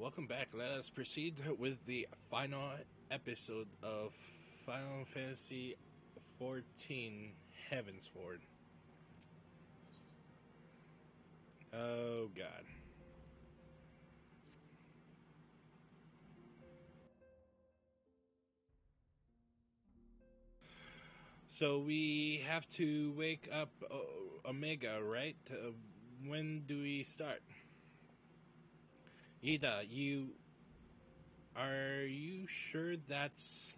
Welcome back. Let us proceed with the final episode of Final Fantasy XIV Heavensward. Oh god. So we have to wake up Omega, right? When do we start? Ida, are you sure that's...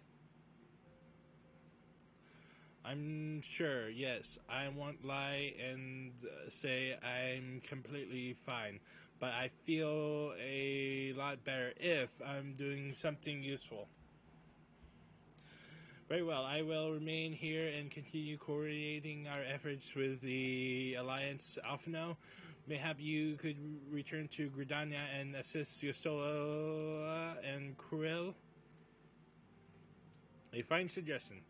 I'm sure, yes. I won't lie and say I'm completely fine. But I feel a lot better if I'm doing something useful. Very well, I will remain here and continue coordinating our efforts with the Alliance Alphino. Mayhap you could return to Gridania and assist Yostola and Krill. A fine suggestion.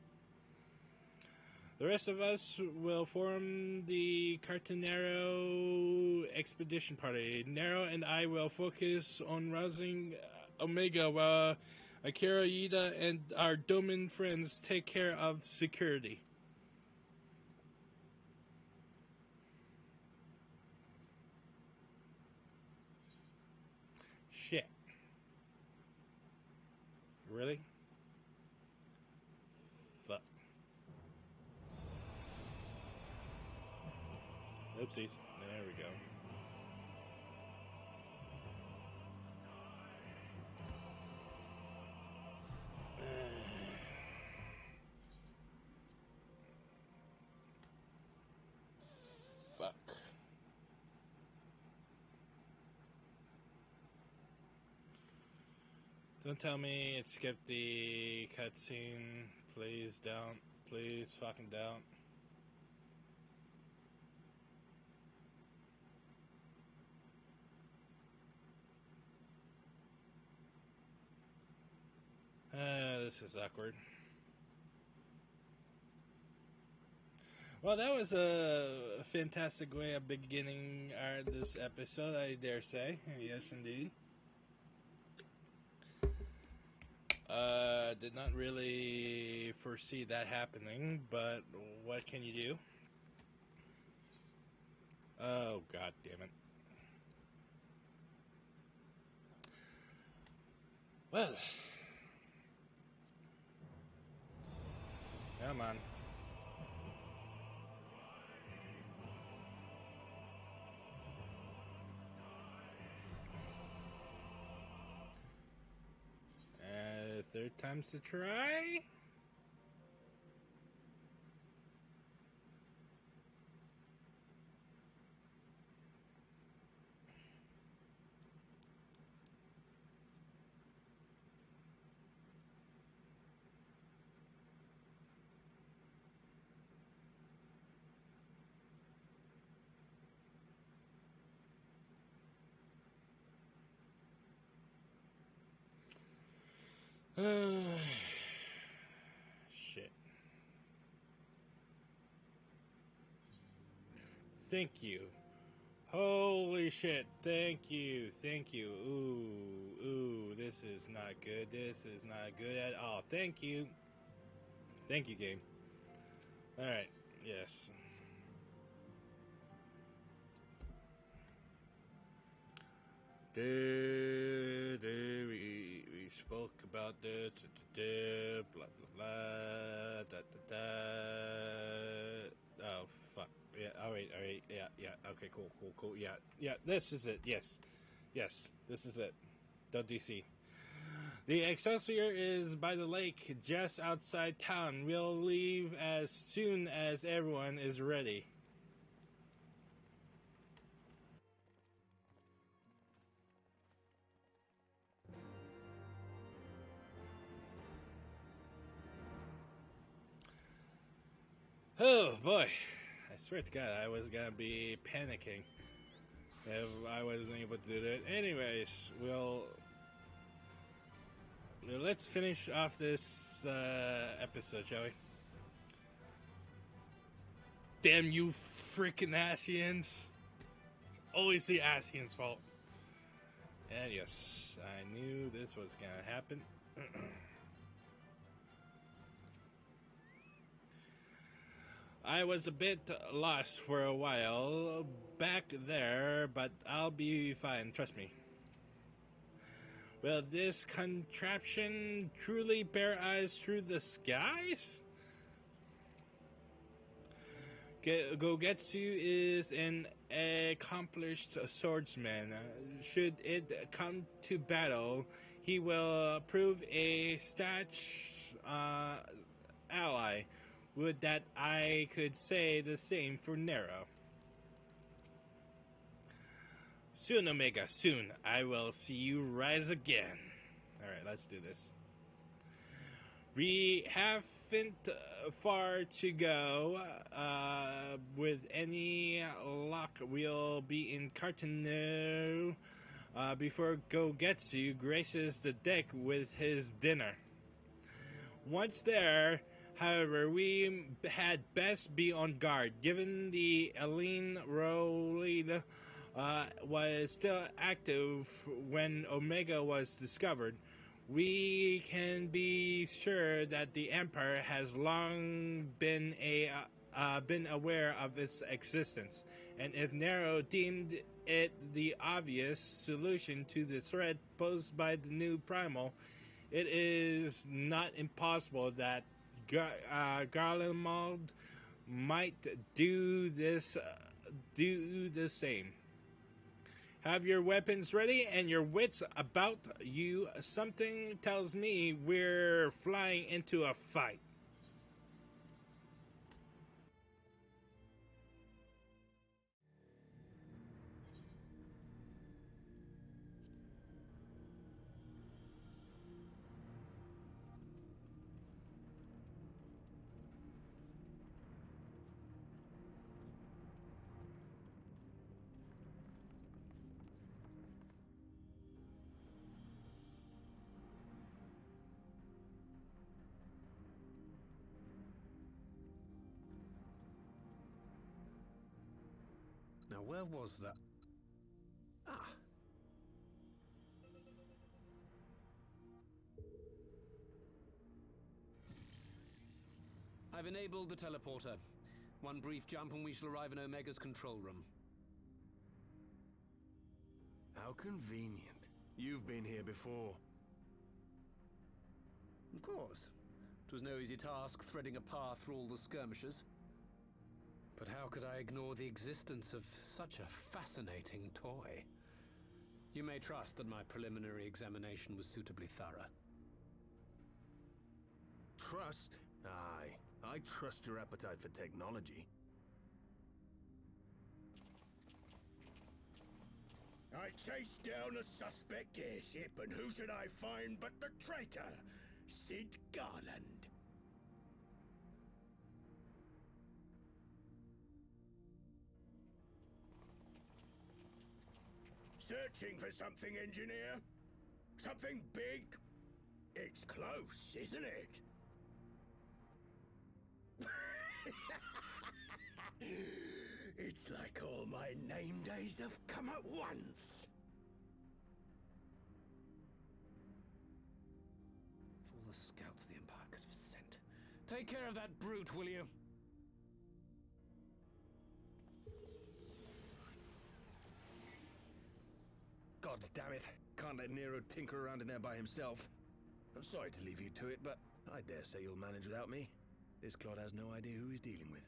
The rest of us will form the Cartanero expedition party. Nero and I will focus on rousing Omega while Akira, Yida, and our Domin friends take care of security. Shit. Really? Fuck. Oopsies. There we go. Fuck. Don't tell me it skipped the cutscene. Please don't. Please fucking don't. This is awkward. Well, that was a fantastic way of beginning this episode, I dare say. Yes, indeed. Did not really foresee that happening, but what can you do? Oh, god damn it. Well. Come on. Third time's the try? Shit. Thank you. Holy shit. Thank you. Thank you. Ooh, this is not good. This is not good at all. Thank you. Thank you, game. Alright. Yes. We spoke about the blah blah blah Oh fuck. Yeah, alright, yeah, okay, cool, yeah, this is it, yes, this is it. .dc. The Excelsior is by the lake just outside town. We'll leave as soon as everyone is ready. Oh boy, I swear to God, I was gonna be panicking if I wasn't able to do that. Anyways, let's finish off this episode, shall we? Damn you freaking Asians. It's always the Asians' fault. And yes, I knew this was gonna happen. I was a bit lost for a while back there, but I'll be fine, trust me. Will this contraption truly bear eyes through the skies? Gogetsu is an accomplished swordsman. Should it come to battle, he will prove a statch ally. Would that I could say the same for Nero. Soon, Omega, soon I will see you rise again. Alright, let's do this. We haven't far to go. With any luck, we'll be in Cartano before Gogetsu graces the deck with his dinner. Once there, however, we had best be on guard, given the Eileen Rollid was still active when Omega was discovered. We can be sure that the Empire has long been aware of its existence, and if Nero deemed it the obvious solution to the threat posed by the new primal, it is not impossible that Garlemald might do the same. Have your weapons ready and your wits about you. Something tells me we're flying into a fight. Now, where was that? Ah. I've enabled the teleporter. One brief jump and we shall arrive in Omega's control room. How convenient. You've been here before. Of course. It was no easy task threading a path through all the skirmishes. But how could I ignore the existence of such a fascinating toy? You may trust that my preliminary examination was suitably thorough. Trust? Aye. I trust your appetite for technology. I chased down a suspect airship, and who should I find but the traitor, Sid Garland. Searching for something, engineer? Something big? It's close, isn't it? It's like all my name days have come at once. Of all the scouts the Empire could have sent. Take care of that brute, will you? God damn it. Can't let Nero tinker around in there by himself. I'm sorry to leave you to it, but I dare say you'll manage without me. This clod has no idea who he's dealing with.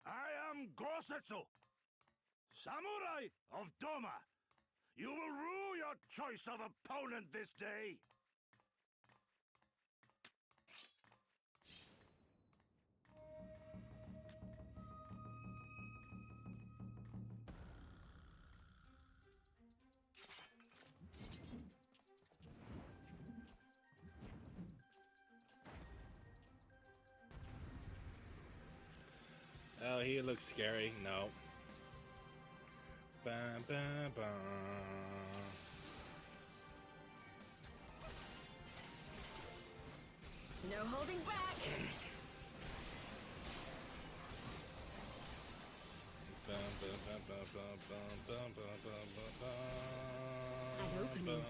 I am Gosetsu, Samurai of Doma. You will rue your choice of opponent this day. Oh, he looks scary. No. Bam, bam, bam. No holding back. Bam, bam, bam, bam, bam, bam, bam, bam, bam, bam. An opening.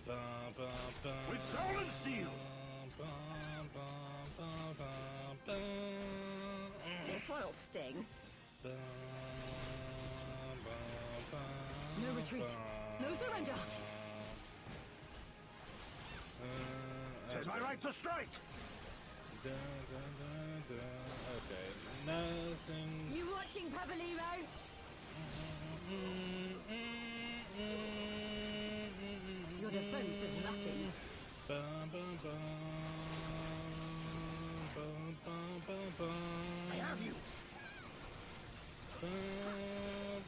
Bam, bam, bam. With soul and steel. Bam, bam, bam, bam, bam. This one'll sting. Bam, bam, bam, No retreat. No surrender. Tis my right to strike. Okay, nothing. You watching, Pabalero? Your defense is lacking. Bum, bum, bum. Bum, bum, bum, bum. I have you. Bum,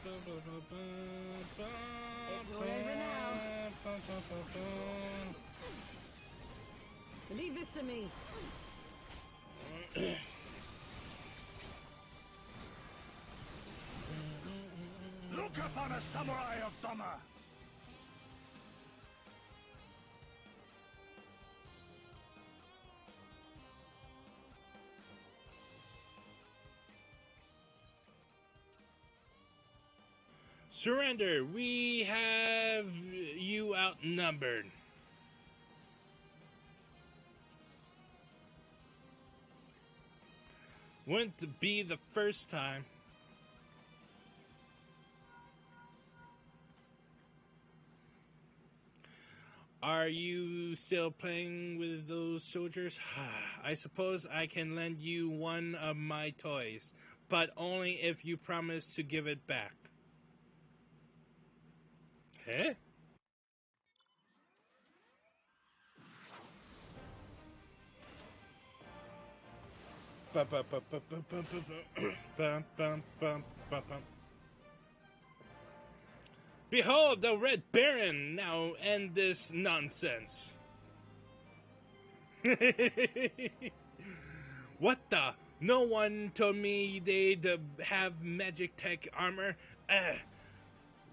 bum, bum, bum, bum, bum, It's all over now. bum, bum, bum, bum. Leave this to me. Look upon a samurai of Doma. Surrender. We have you outnumbered. Wouldn't be the first time. Are you still playing with those soldiers? I suppose I can lend you one of my toys, but only if you promise to give it back. Huh? Bum, bum, bum, bum, bum, bum, bum, bum, bum, bum, bum. Behold the Red Baron! Now end this nonsense. What the? No one told me they'd have magic tech armor.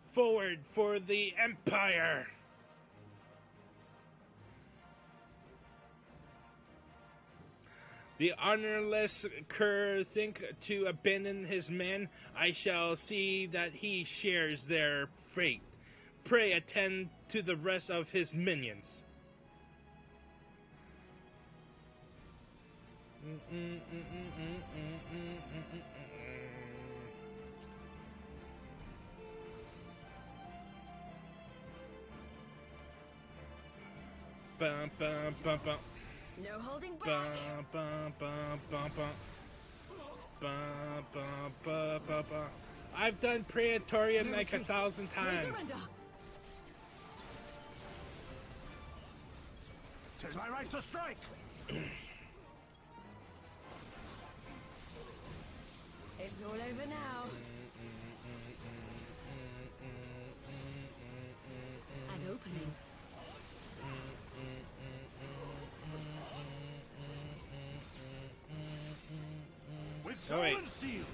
Forward for the Empire! The honorless cur think to abandon his men. I shall see that he shares their fate. Pray attend to the rest of his minions. Bum, bum, bum, bum. No holding back. Bum, bum, bum, bum, bum. Bum, bum, bum, bum, bum. I've done Praetorian No like retreat. 1,000 No times. surrender. Tis my right to strike. It's all over now. An opening. With soul wait. and steel.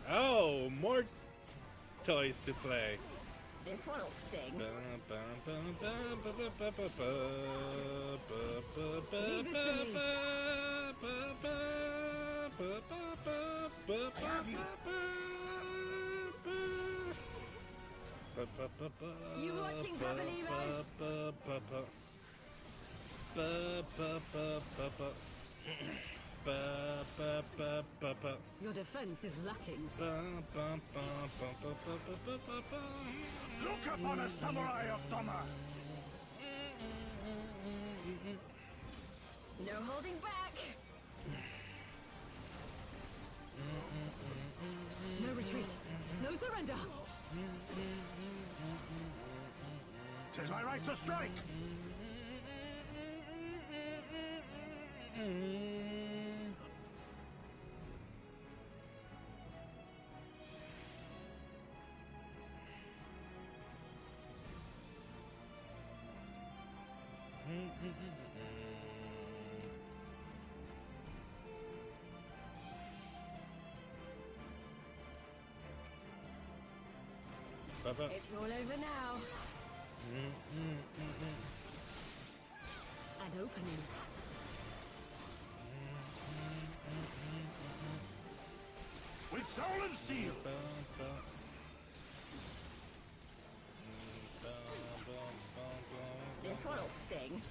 Oh, more toys to play. This one'll sting. Leave this to me. You watching, Pabalero? Your defense is lacking. Look upon a samurai of Doma. No holding back. No retreat. No surrender. Tis my right to strike. It's all over now. An opening. With soul and steel! This one'll sting.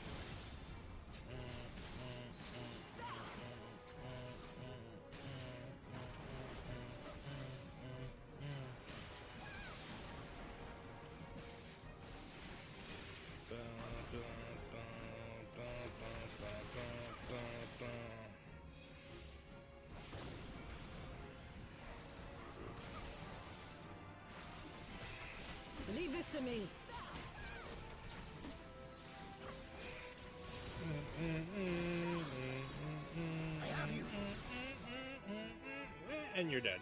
Leave this to me. I have you. And you're dead.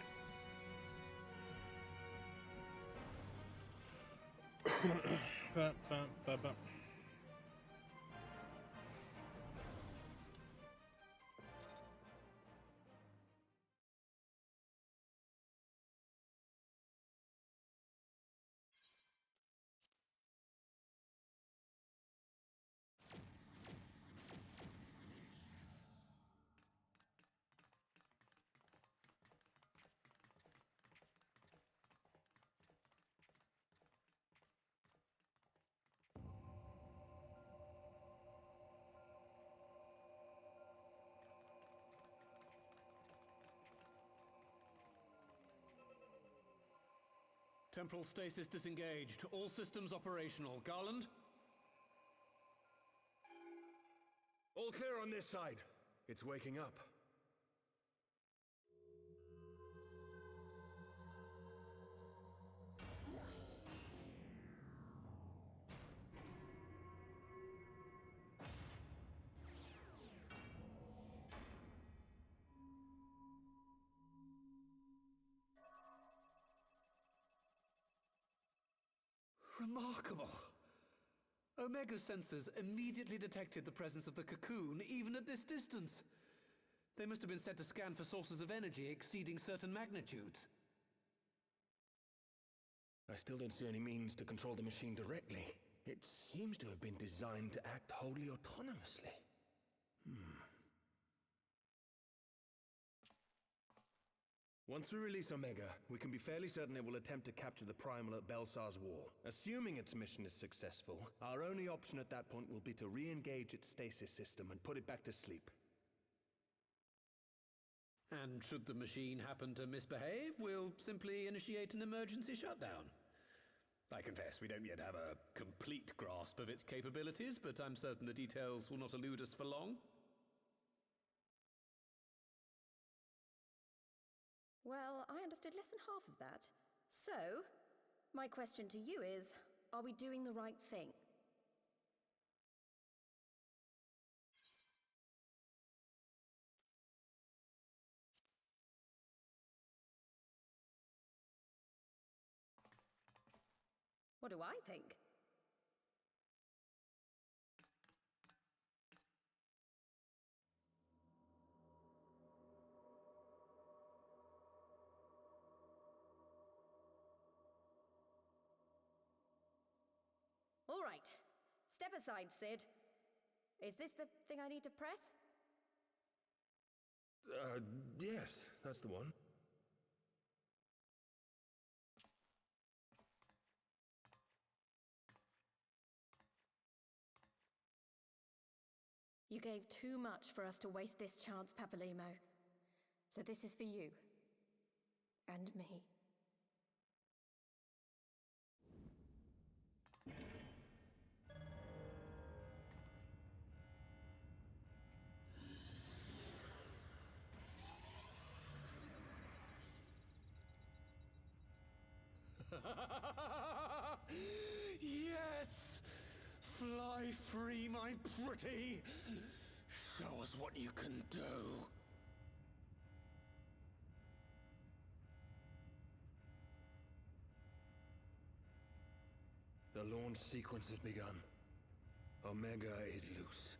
Temporal stasis disengaged. All systems operational. Garland? All clear on this side. It's waking up. Remarkable. Omega sensors immediately detected the presence of the cocoon, even at this distance. They must have been set to scan for sources of energy exceeding certain magnitudes. I still don't see any means to control the machine directly. It seems to have been designed to act wholly autonomously. Once we release Omega, we can be fairly certain it will attempt to capture the Primal at Belsar's Wall. Assuming its mission is successful, our only option at that point will be to re-engage its stasis system and put it back to sleep. And should the machine happen to misbehave, we'll simply initiate an emergency shutdown. I confess, we don't yet have a complete grasp of its capabilities, but I'm certain the details will not elude us for long. Well, I understood less than half of that. So, my question to you is, are we doing the right thing? What do I think? All right. Step aside, Sid. Is this the thing I need to press? Yes, that's the one. You gave too much for us to waste this chance, Papalimo. So this is for you. And me. Yes! Fly free, my pretty! Show us what you can do. The launch sequence has begun. Omega is loose.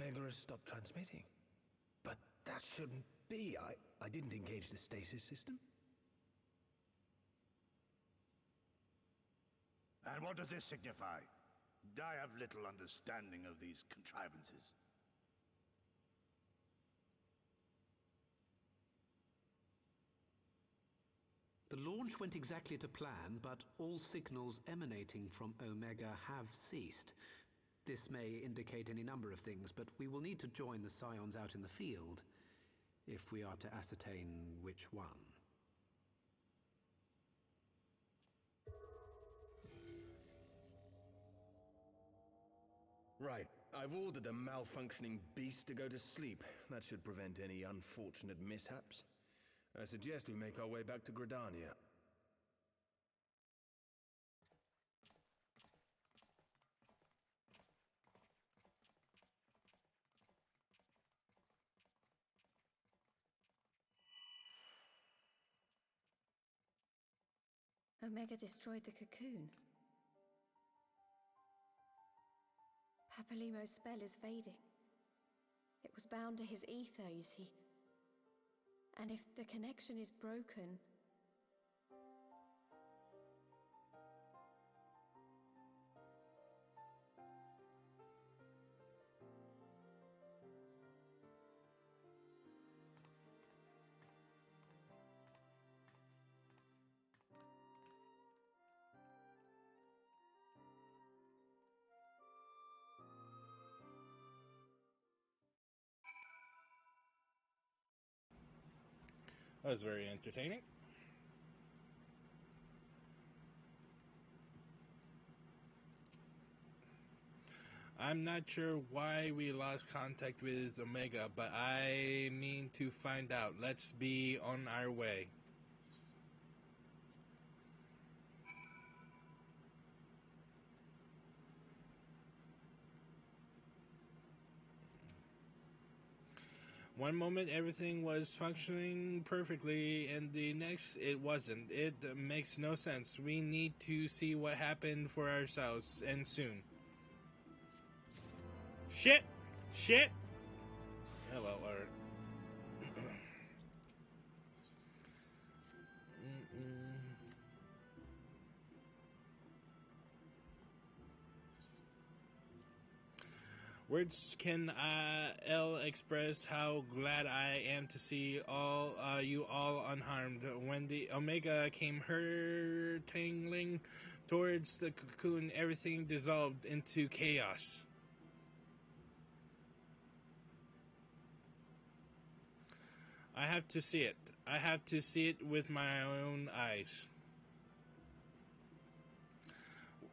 Omega has stopped transmitting. But that shouldn't be. I didn't engage the stasis system. And what does this signify? I have little understanding of these contrivances. The launch went exactly to plan, but all signals emanating from Omega have ceased. This may indicate any number of things, but we will need to join the Scions out in the field if we are to ascertain which one. Right. I've ordered a malfunctioning beast to go to sleep. That should prevent any unfortunate mishaps. I suggest we make our way back to Gridania. Omega destroyed the cocoon. Papalimo's spell is fading. It was bound to his ether, you see. And if the connection is broken... That was very entertaining. I'm not sure why we lost contact with Omega, but I mean to find out. Let's be on our way. One moment everything was functioning perfectly, and the next it wasn't. It makes no sense. We need to see what happened for ourselves, and soon. Shit! Shit! Oh well, alright. Words can ill express how glad I am to see you all unharmed. When the Omega came hurtling towards the cocoon, everything dissolved into chaos. I have to see it. I have to see it with my own eyes.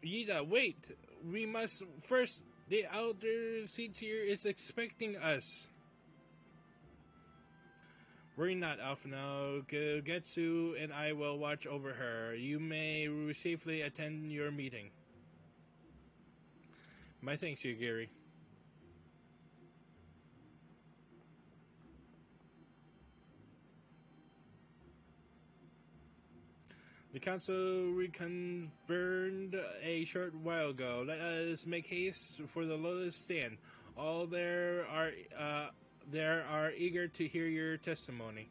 Yida, wait! We must first... The Elder Seats here is expecting us. Worry not, Alphino. Getsu and I will watch over her. You may safely attend your meeting. My thanks, Yugiri. The council reconvened a short while ago. Let us make haste for the Lotus Stand. All there are eager to hear your testimony.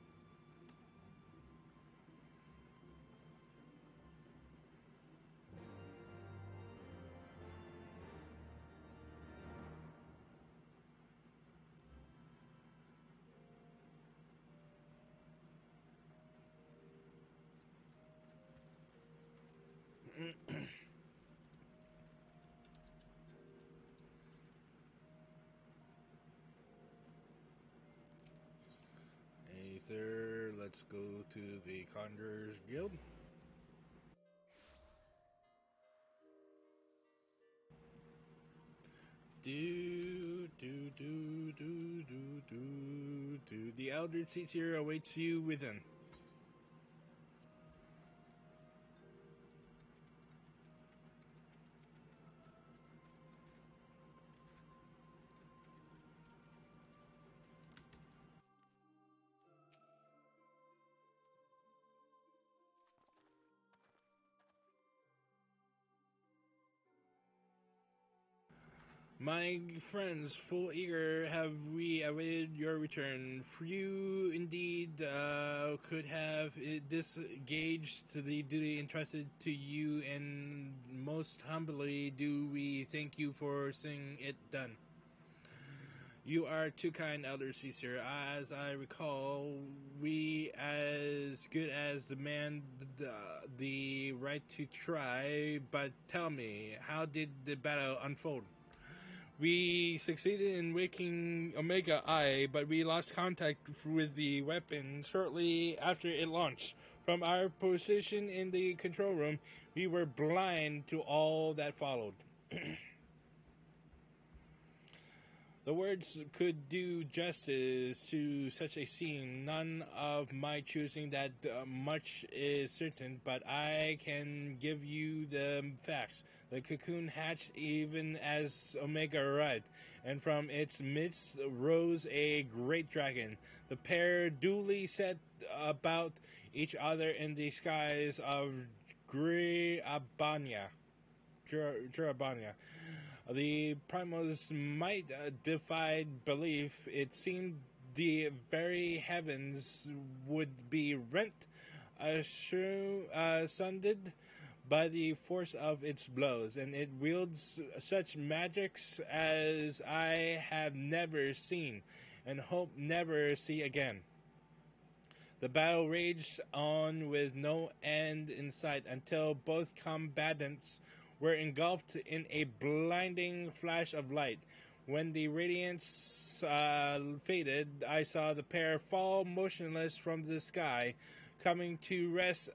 Aether, let's go to the Conjurers Guild. The Elder Seats here awaits you within. My friends, full eager have we awaited your return. Few indeed could have disengaged the duty entrusted to you, and most humbly do we thank you for seeing it done. You are too kind, Elder Caesar. As I recall, we as good as demand the right to try, but tell me, how did the battle unfold? We succeeded in waking Omega Eye, but we lost contact with the weapon shortly after it launched. From our position in the control room, we were blind to all that followed. The words could do justice to such a scene. None of my choosing that much is certain, but I can give you the facts. The cocoon hatched even as Omega arrived, and from its midst rose a great dragon. The pair duly set about each other in the skies of Jurabania. The primals might defy belief. It seemed the very heavens would be rent asunder by the force of its blows, and it wields such magics as I have never seen, and hope never see again. The battle raged on with no end in sight until both combatants were engulfed in a blinding flash of light. When the radiance faded, I saw the pair fall motionless from the sky, coming to rest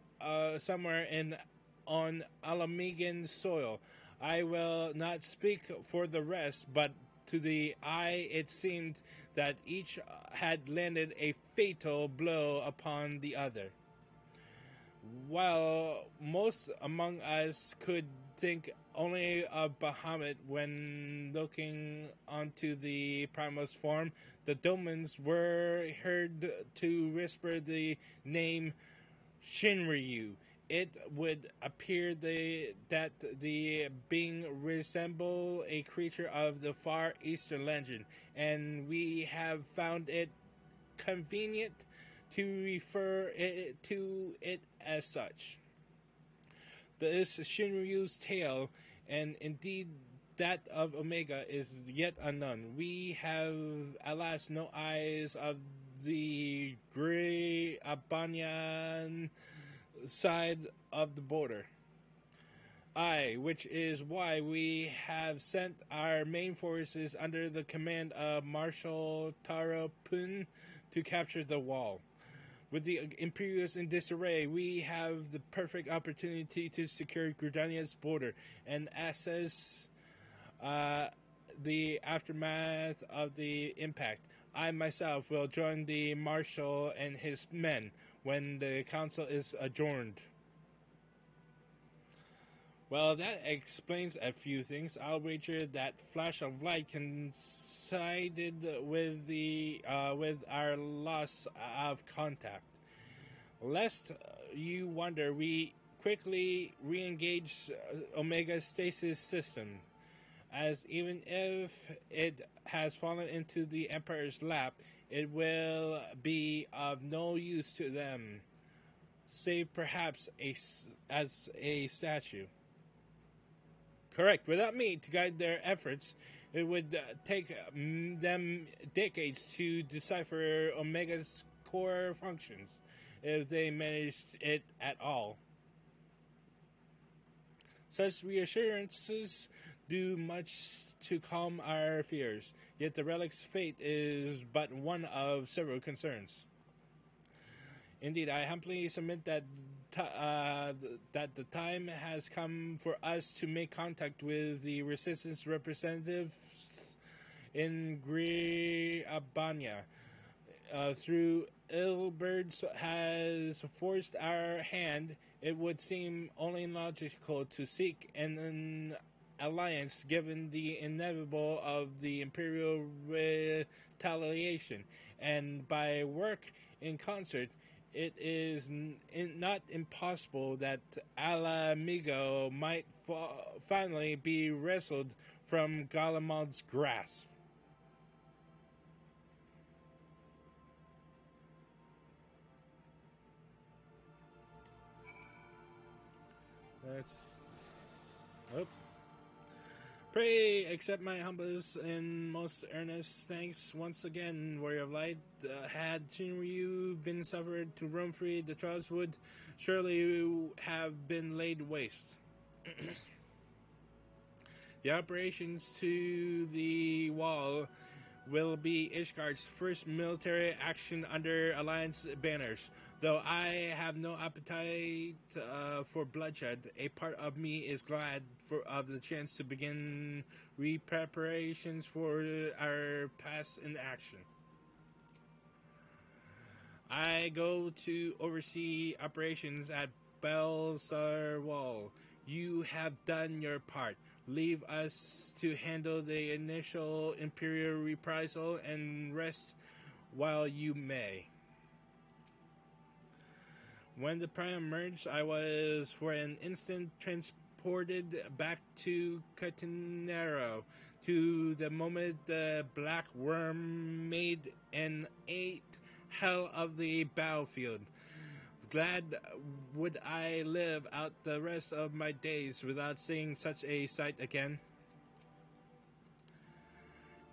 somewhere on Alamegan soil. I will not speak for the rest, but to the eye it seemed that each had landed a fatal blow upon the other. While most among us could think only of Bahamut when looking onto the Primal's form, the Domans were heard to whisper the name Shinryu. It would appear that the being resembled a creature of the far eastern legend, and we have found it convenient to refer to it as such. This Shinryu's tale, and indeed that of Omega, is yet unknown. We have, alas, no eyes of the Grey Abanyan side of the border. Aye, which is why we have sent our main forces under the command of Marshal Taro Pun to capture the wall. With the Imperials in disarray, we have the perfect opportunity to secure Gridania's border and assess the aftermath of the impact. I myself will join the Marshal and his men when the council is adjourned. Well, that explains a few things. I'll wager that flash of light coincided with our loss of contact. Lest you wonder, we quickly re-engage Omega's stasis system, as even if it has fallen into the Emperor's lap, it will be of no use to them, save perhaps as a statue. Correct. Without me to guide their efforts, it would take them decades to decipher Omega's core functions, if they managed it at all. Such reassurances do much to calm our fears, yet the relic's fate is but one of several concerns. Indeed, I humbly submit that the time has come for us to make contact with the resistance representatives in Griabania. Through Ilbert has forced our hand, it would seem only logical to seek an alliance given the inevitable of the Imperial retaliation, and by work in concert, it is not impossible that Alamigo might finally be wrestled from Galamod's grasp. Oops. Pray accept my humblest and most earnest thanks once again, Warrior of Light. Had Shinryu been suffered to roam free, the trials would surely have been laid waste. The operations to the wall will be Ishgard's first military action under Alliance banners. Though I have no appetite for bloodshed, a part of me is glad of the chance to begin preparations for our pass in action. I go to oversee operations at Belsar Wall. You have done your part. Leave us to handle the initial Imperial reprisal and rest while you may. When the Prime emerged, I was for an instant transported back to Catanero, to the moment the Black Worm made an hell of the battlefield. Glad would I live out the rest of my days without seeing such a sight again.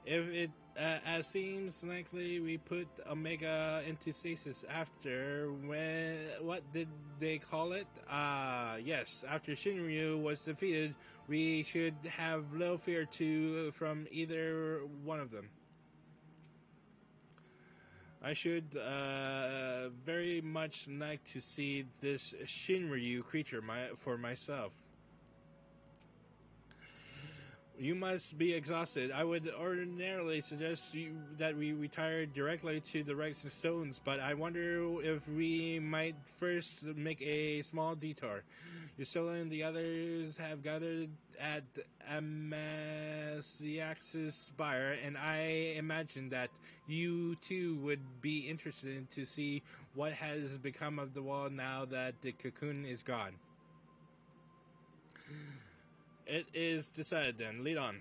If it as seems likely, we put Omega into stasis after what did they call it? Yes, after Shinryu was defeated, we should have little fear from either one of them. I should very much like to see this Shinryu creature for myself. You must be exhausted. I would ordinarily suggest that we retire directly to the Wrecks and Stones, but I wonder if we might first make a small detour. Yustola and the others have gathered at Amasiax's spire, and I imagine that you too would be interested to see what has become of the wall now that the cocoon is gone. It is decided then. Lead on.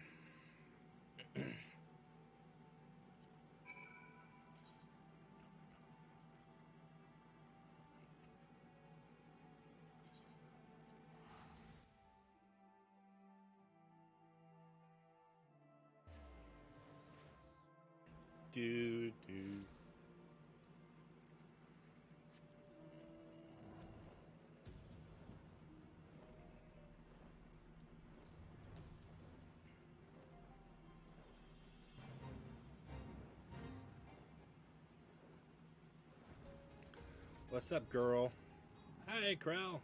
Do. What's up, girl? Hi, Krell.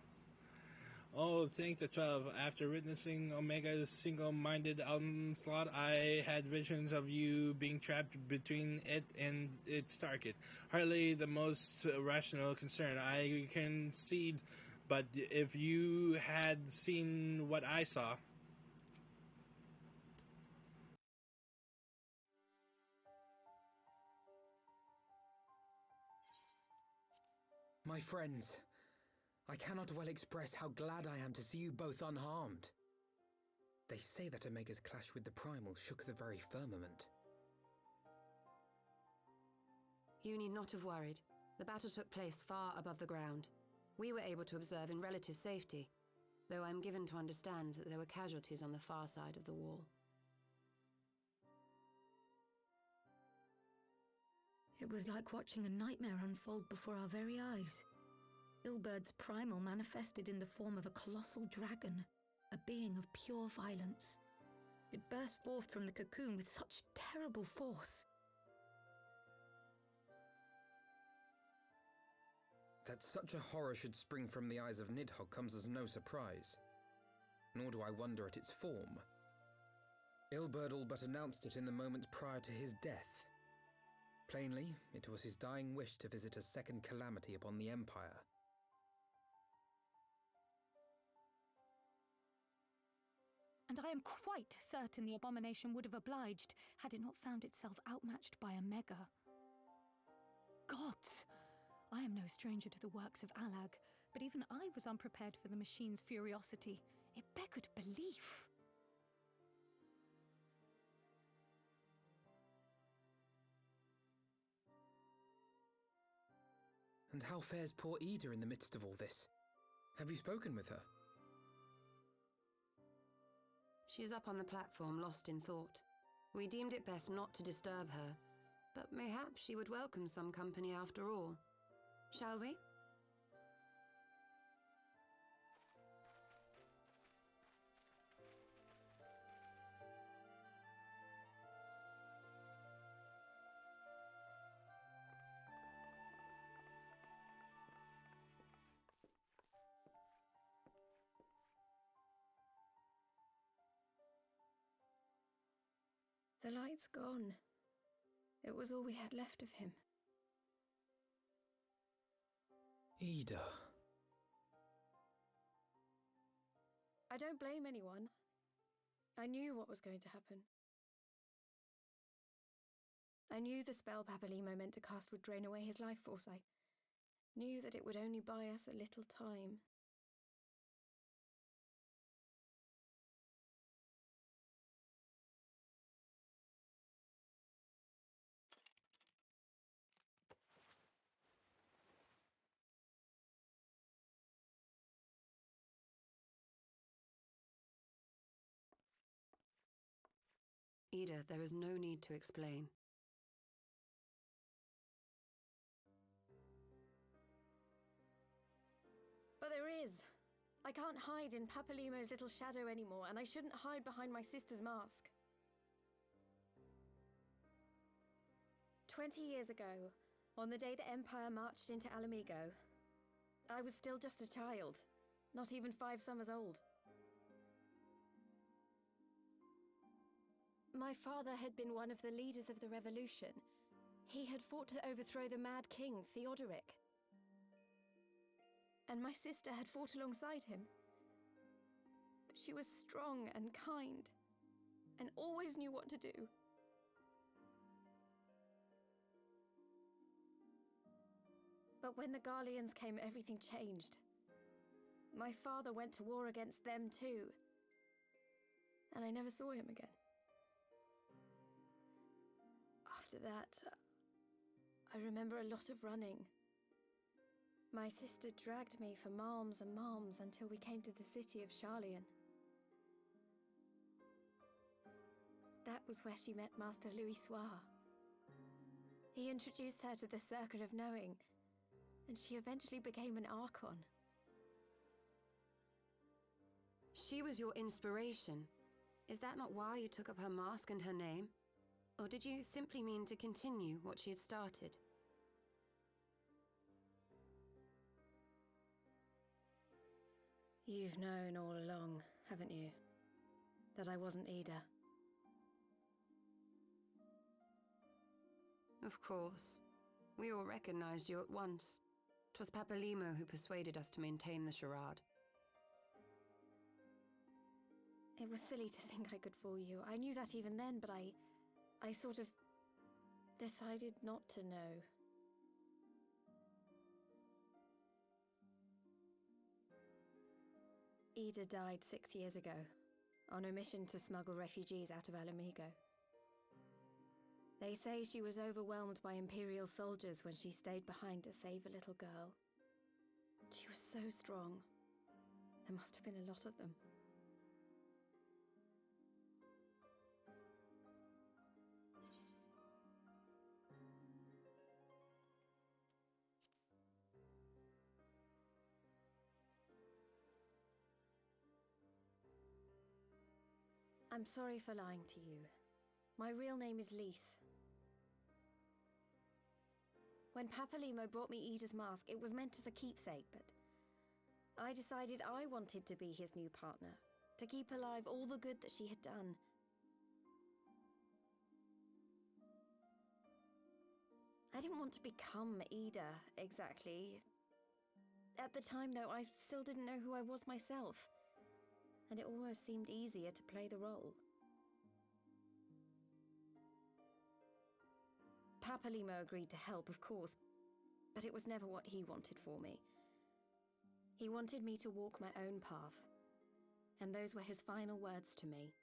Oh, thank the 12. After witnessing Omega's single-minded onslaught, I had visions of you being trapped between it and its target. Hardly the most rational concern, I concede, but if you had seen what I saw... My friends, I cannot well express how glad I am to see you both unharmed. They say that Omega's clash with the Primal shook the very firmament. You need not have worried. The battle took place far above the ground. We were able to observe in relative safety, though I'm given to understand that there were casualties on the far side of the wall. It was like watching a nightmare unfold before our very eyes. Ilbird's primal manifested in the form of a colossal dragon, a being of pure violence. It burst forth from the cocoon with such terrible force. That such a horror should spring from the eyes of Nidhogg comes as no surprise. Nor do I wonder at its form. Ilberd all but announced it in the moments prior to his death. Plainly, it was his dying wish to visit a second calamity upon the Empire. And I am quite certain the abomination would have obliged had it not found itself outmatched by Omega. Gods! I am no stranger to the works of Alag, but even I was unprepared for the machine's furiosity. It beggared belief. And how fares poor Ida in the midst of all this? Have you spoken with her? She is up on the platform, lost in thought. We deemed it best not to disturb her, but mayhap she would welcome some company after all. Shall we? The light's gone. It was all we had left of him. Ida. I don't blame anyone. I knew what was going to happen. I knew the spell Papalimo meant to cast would drain away his life force. I knew that it would only buy us a little time. Ida, there is no need to explain. But there is. I can't hide in Papalimo's little shadow anymore, and I shouldn't hide behind my sister's mask. 20 years ago, on the day the Empire marched into Alamigo, I was still just a child, not even 5 summers old. My father had been one of the leaders of the revolution. He had fought to overthrow the Mad King, Theodoric. And my sister had fought alongside him. But she was strong and kind, and always knew what to do. But when the Garleans came, everything changed. My father went to war against them too, and I never saw him again. After that, I remember a lot of running. My sister dragged me for malms and malms until we came to the city of Sharlayan. That was where she met Master Louis Soir. He introduced her to the Circle of Knowing, and she eventually became an Archon. She was your inspiration. Is that not why you took up her mask and her name? Or did you simply mean to continue what she had started? You've known all along, haven't you? That I wasn't Ida. Of course. We all recognized you at once. 'Twas Papalimo who persuaded us to maintain the charade. It was silly to think I could fool you. I knew that even then, but I sort of decided not to know. Ida died 6 years ago, on a mission to smuggle refugees out of Alamigo. They say she was overwhelmed by Imperial soldiers when she stayed behind to save a little girl. She was so strong. There must have been a lot of them. I'm sorry for lying to you. My real name is Lise. When Papalimo brought me Ida's mask, it was meant as a keepsake, but I decided I wanted to be his new partner, to keep alive all the good that she had done. I didn't want to become Ida, exactly. At the time, though, I still didn't know who I was myself, and it almost seemed easier to play the role. Papalimo agreed to help, of course, but it was never what he wanted for me. He wanted me to walk my own path, and those were his final words to me.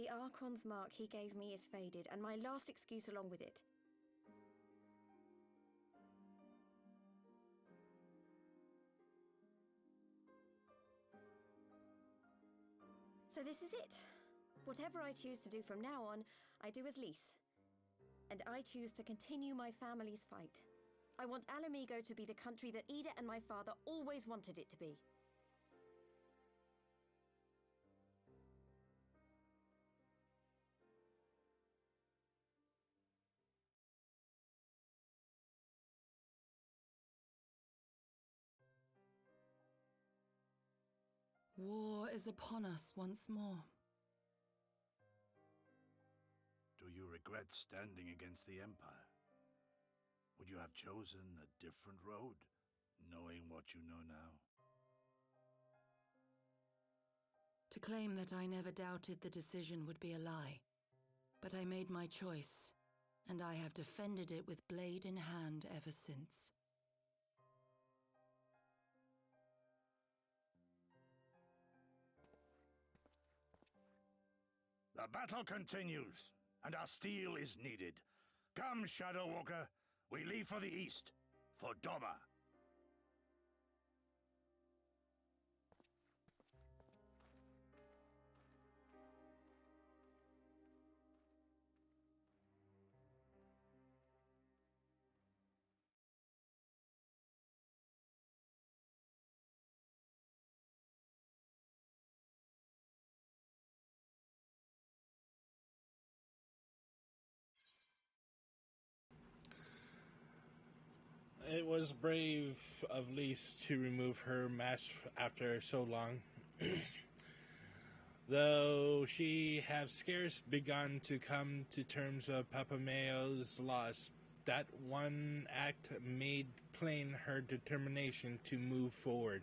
The Archon's mark he gave me is faded, and my last excuse along with it. So this is it. Whatever I choose to do from now on, I do as Lys. And I choose to continue my family's fight. I want Alamigo to be the country that Ida and my father always wanted it to be. War is upon us once more. Do you regret standing against the Empire? Would you have chosen a different road, knowing what you know now? To claim that I never doubted the decision would be a lie. But I made my choice, and I have defended it with blade in hand ever since. The battle continues, and our steel is needed. Come, Shadow Walker, we leave for the east, for Doma. It was brave of Lys to remove her mask after so long. Though she have scarce begun to come to terms of Papameo's loss, that one act made plain her determination to move forward.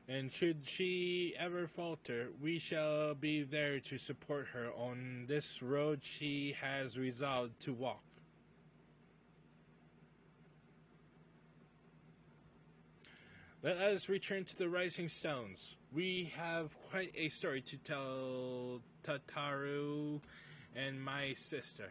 And should she ever falter, we shall be there to support her on this road she has resolved to walk. Let us return to the Rising Stones. We have quite a story to tell Tataru and my sister.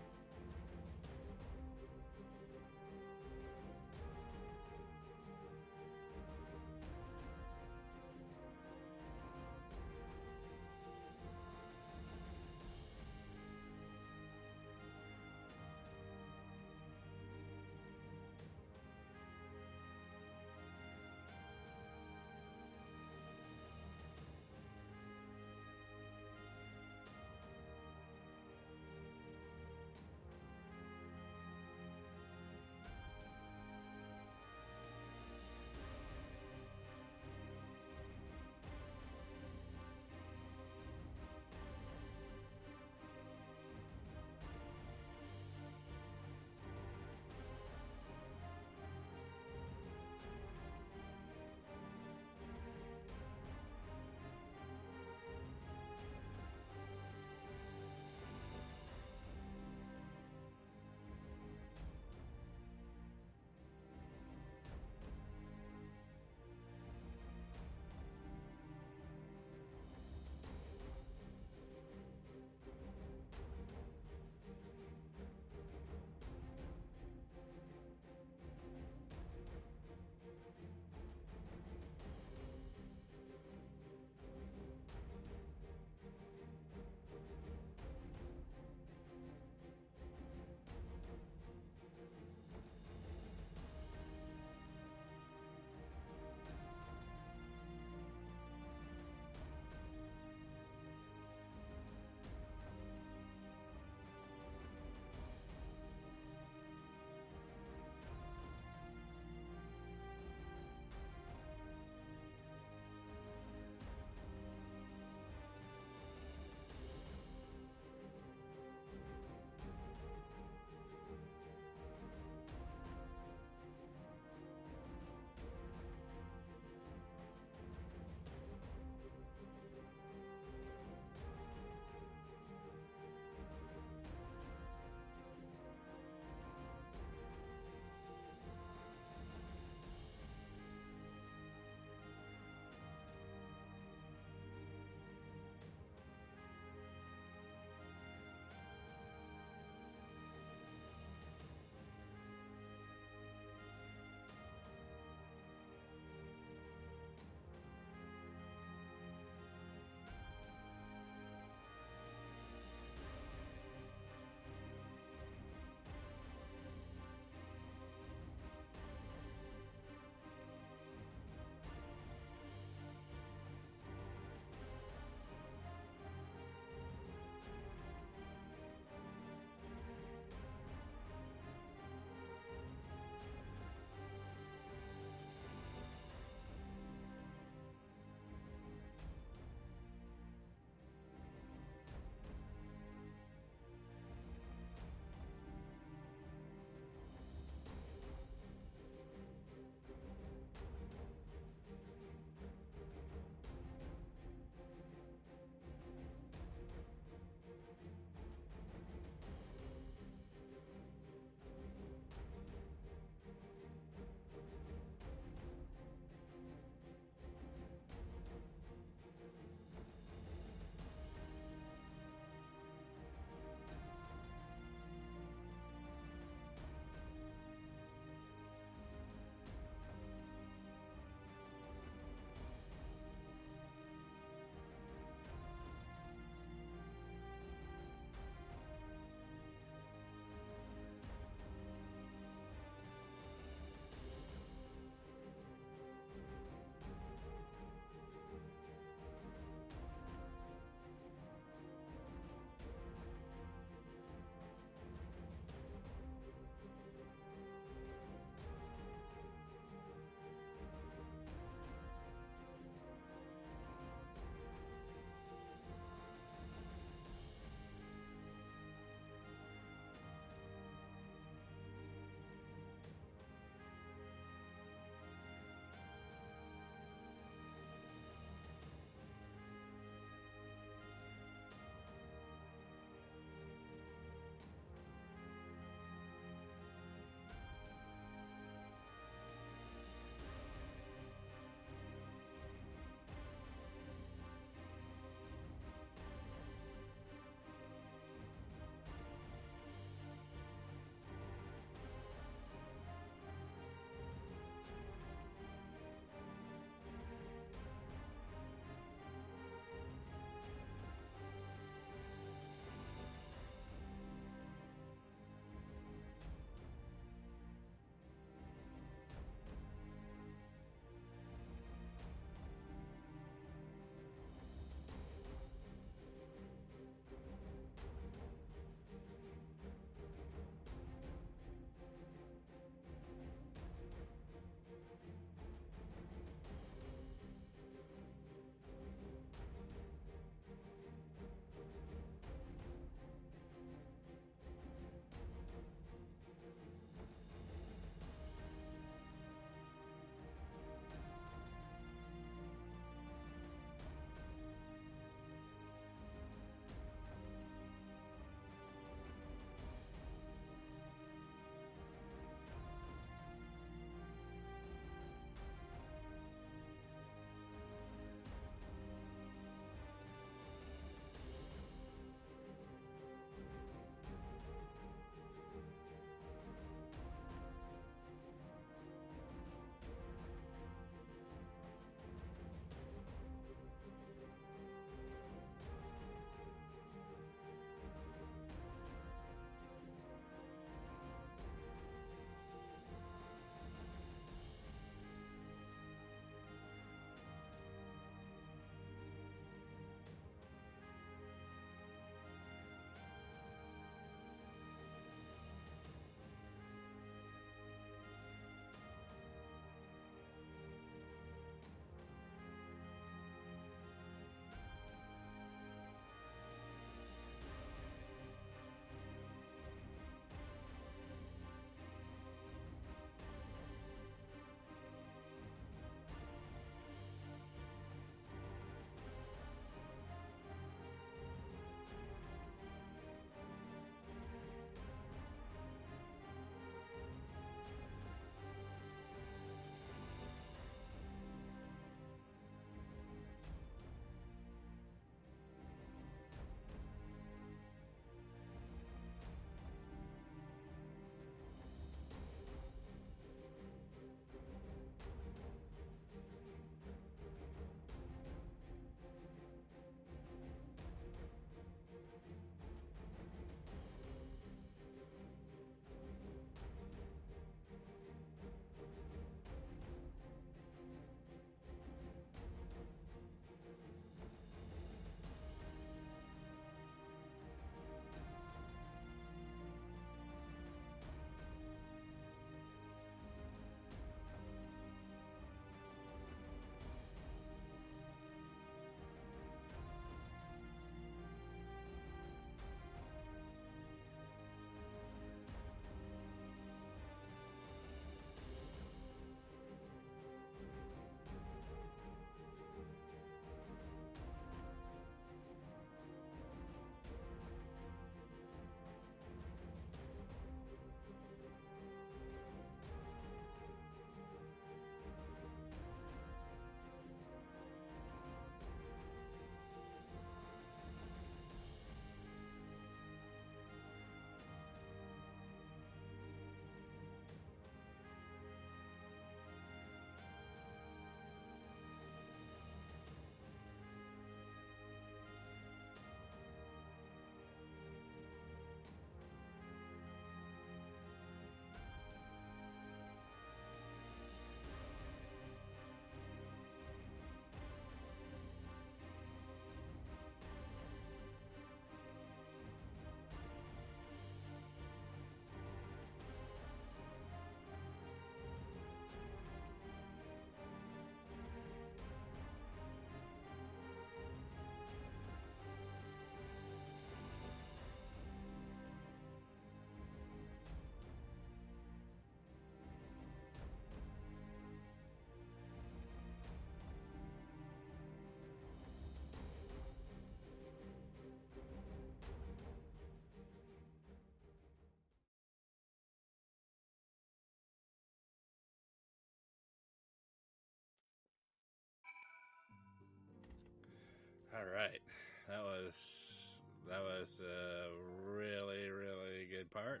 All right, that was a really good part.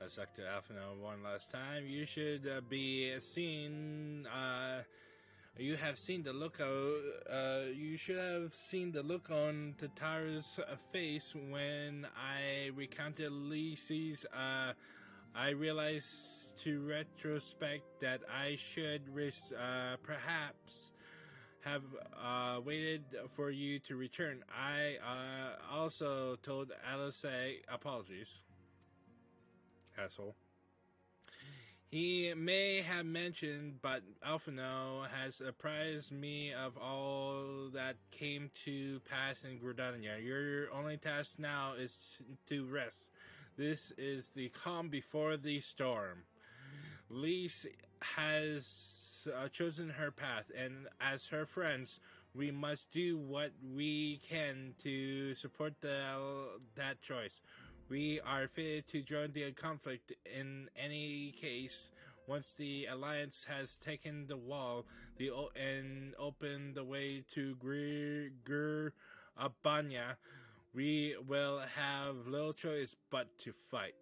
Let's talk to Alphino one last time. You should be seen. You have seen the look of. You should have seen the look on Tataru's face when I recounted Lisi's. I realized to retrospect that I should perhaps have waited for you to return. I also told Alice apologies, asshole. He may have mentioned, but Alphino has apprised me of all that came to pass in Gridania. Your only task now is to rest. This is the calm before the storm. Lise has chosen her path, and as her friends, we must do what we can to support that choice. We are fitted to join the conflict in any case. Once the Alliance has taken the wall and opened the way to Abanya, we will have little choice but to fight.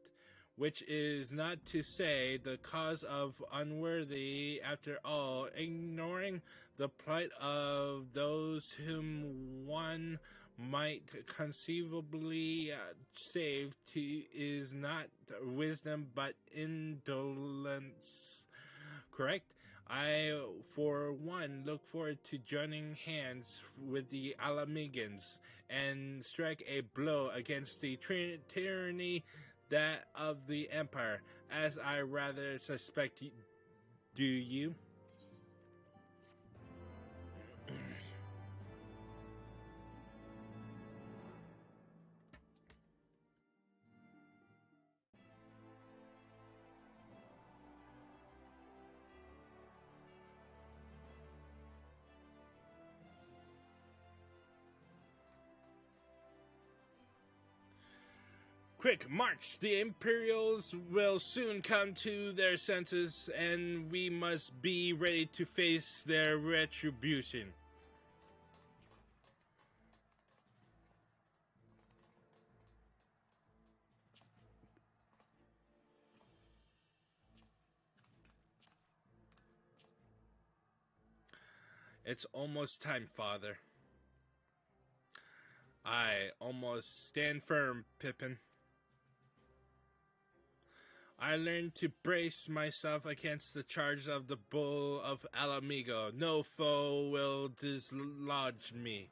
Which is not to say the cause of unworthy, after all, ignoring the plight of those whom one might conceivably save is not wisdom but indolence. Correct? I, for one, look forward to joining hands with the Alamegans and strike a blow against the tyranny that of the Empire, as I rather suspect. Do you? Quick, march! The Imperials will soon come to their senses, and we must be ready to face their retribution. It's almost time, Father. I almost stand firm, Pippin. I learned to brace myself against the charge of the Bull of Alamigo. No foe will dislodge me.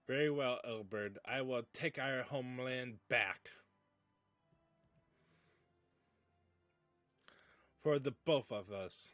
Very well, Elbert. I will take our homeland back. For the both of us.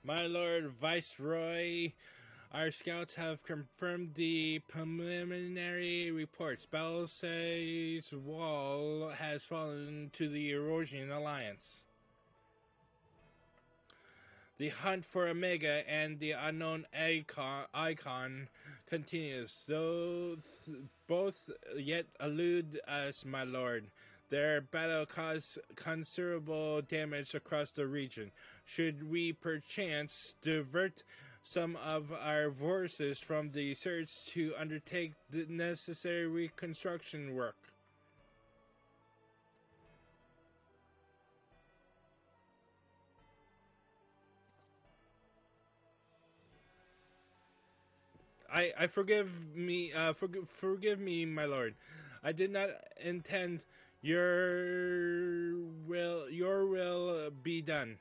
My Lord Viceroy, our scouts have confirmed the preliminary reports. Belsay's wall has fallen to the Erosian Alliance. The hunt for Omega and the unknown icon continues, though both yet elude us, my lord. Their battle caused considerable damage across the region. Should we perchance divert some of our forces from the search to undertake the necessary reconstruction work. I forgive me, forgive me, my lord. I did not intend your will be done.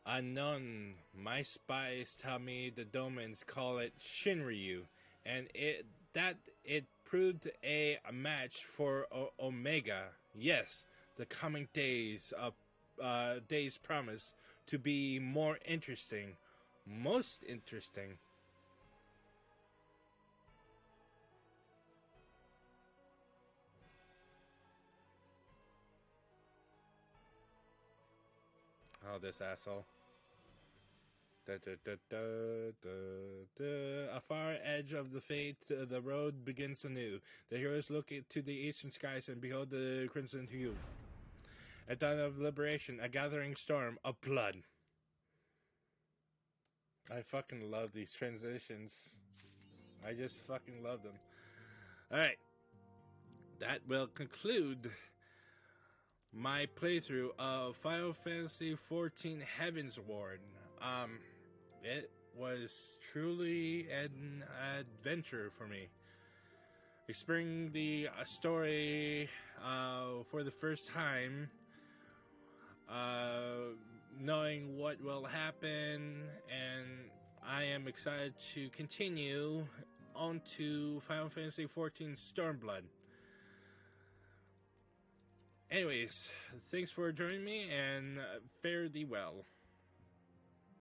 Unknown, my spies tell me the Domans call it Shinryu, and it proved a match for Omega. Yes, the coming days promise to be more interesting, most interesting. Oh, this asshole. Da, da, da, da, da, da. A far edge of the fate, the road begins anew. The heroes look to the eastern skies and behold the crimson hue. A dawn of liberation, a gathering storm of blood. I fucking love these transitions. I just fucking love them. Alright. That will conclude my playthrough of Final Fantasy XIV Heavensward. It was truly an adventure for me. Exploring the story for the first time, knowing what will happen, and I am excited to continue on to Final Fantasy XIV Stormblood. Anyways, thanks for joining me, and fare thee well.